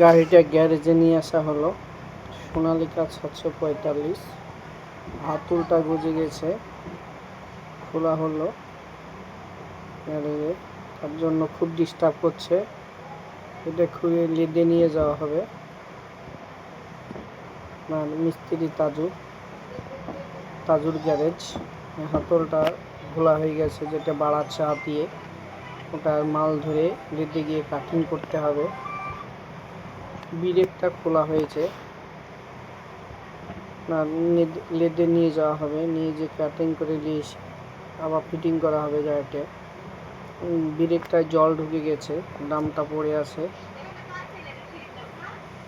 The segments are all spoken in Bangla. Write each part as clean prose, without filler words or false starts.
গাড়িটা গ্যারেজে নিয়ে আসা হলো। সোনালিকা 745 হাতুলটা গুজে গেছে, খোলা হলো গ্যারেজে, তার জন্য খুব ডিস্টার্ব করছে। এটা খুলে লিডে নিয়ে যাওয়া হবে। মিস্ত্রি তাজুর গ্যারেজ। হাতলটা খোলা হয়ে গেছে, যেটা বাড়াচ্ছে হাত দিয়ে, ওটার মাল ধরে লিডে গিয়ে কাটিং করতে হবে। ব্রেকটা খোলা হয়েছে, লেদে নিয়ে যাওয়া হবে, নিয়ে যে কাটিং করে নিয়ে আবার ফিটিং করা হবে গাড়িতে। ব্রেকটায় জল ঢুকে গেছে, দামটা পড়ে আছে।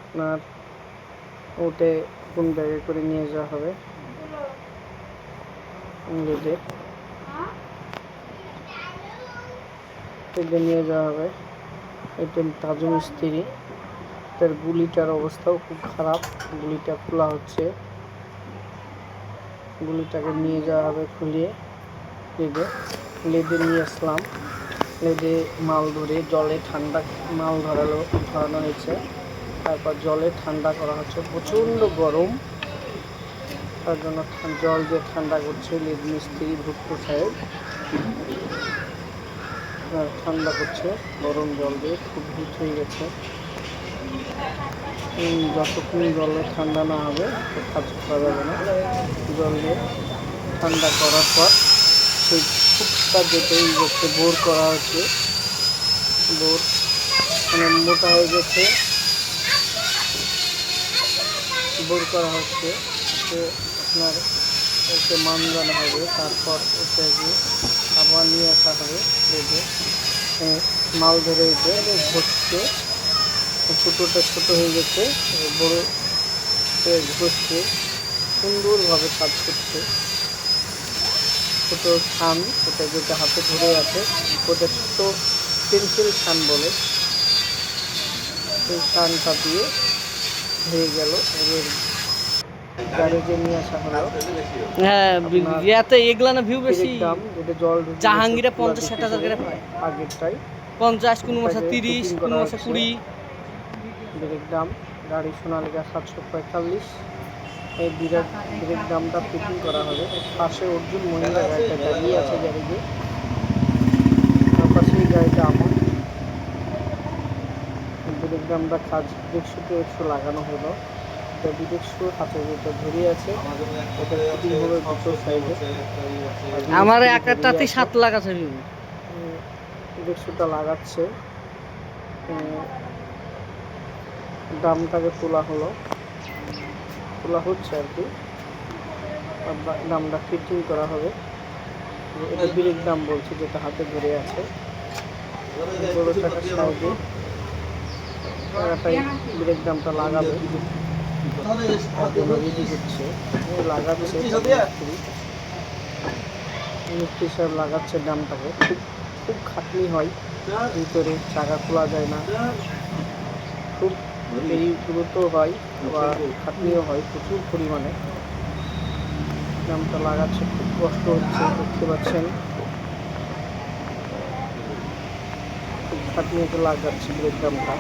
আপনার ওতে কোন ব্যাগে করে নিয়ে যাওয়া হবে লেদে নিয়ে যাওয়া হবে। এটা তাজু মিস্ত্রি, তার গুলিটার অবস্থাও খুব খারাপ, গুলিটা খোলা হচ্ছে। গুলিটাকে নিয়ে যাওয়া হবে খুলিয়ে লেদে নিয়ে আসলাম। লেদে মাল ধরে জলে ঠান্ডা মাল ধরানো হয়েছে, তারপর জলে ঠান্ডা করা হচ্ছে। প্রচণ্ড গরম, তার জন্য জল দিয়ে ঠান্ডা করছে লেদ মিস্ত্রি ভুট্টো সাহেব। ঠান্ডা করছে গরম জল দিয়ে, খুব হিট হয়ে গেছে। যতক্ষণ জলে ঠান্ডা না হবে কাজ করা যাবে না। জলে ঠান্ডা করার পর সেই ফুটটা যেতেই যাচ্ছে, বোর করা হচ্ছে। বোর মানে মোটা হয়ে গেছে, বোর করা হচ্ছে। আপনার ওকে মানজানো হবে, তারপর ওটাকে আবার নিয়ে আসা হবে। মাল ধরে ঘষছে, ছোটোটা ছোটো হয়ে গেছে, বড়ো ঘষছে, সুন্দরভাবে কাজ করছে। ছোটো ছান, ওটা যেটা হাতে ধরে আছে, ওটা ছোটো পেন্সিল ছান বলে, সেই ছানটা দিয়ে হয়ে গেল। এবার গ্যারেজে নিয়ে আসা হলো। হ্যাঁ, এগুলা না ভিউ বেশি। দাম যেটা জল জাহাঙ্গীরে 50-60 হাজার করে পায়। আগেরটাই 50, কোন মাসে 30, কোন মাসে 20। ব্রেক দাম গাড়ি সোনালিকা 745। এই ব্রেক দামটা ফিটিং করা হবে। পাশে অর্জুন মহিলা গাড়িটা দাঁড়িয়ে আছে গ্যারেজে, তার পাশে এই গাড়িটা আমার। ব্রেক দামটা কাজ 150 লাগানো হলো। বিদেশশো হাতের ভিতর ধরিয়ে আছে, এটা ফিটিং হবে দুটো সাইডে। আমার একটাতেই 7 লাখ আছে ভিউ। 150টা লাগাচ্ছে। দামটাকে তোলা হচ্ছে আর কি। দামটা ফিটিং করা হবে। এটা ব্রেক দাম বলছে, যেটা হাতে ধরে আছে। বড় চাকার সাইডে টাকাটাই ব্রেক দামটা লাগাবে, রেডি করছে, লাগাচ্ছে মিস্ত্রি সাহেব লাগাচ্ছে দামটাকে। খুব খাটনি হয়, ভিতরে চাকা খোলা যায় না, খুব দেরি দ্রুত হয়, বা খাটনিও হয় প্রচুর পরিমাণে। দামটা লাগাচ্ছে, খুব কষ্ট হচ্ছে, দেখতে পাচ্ছেন। খুব খাটনিতে লাগাচ্ছে ব্রেক দামটা।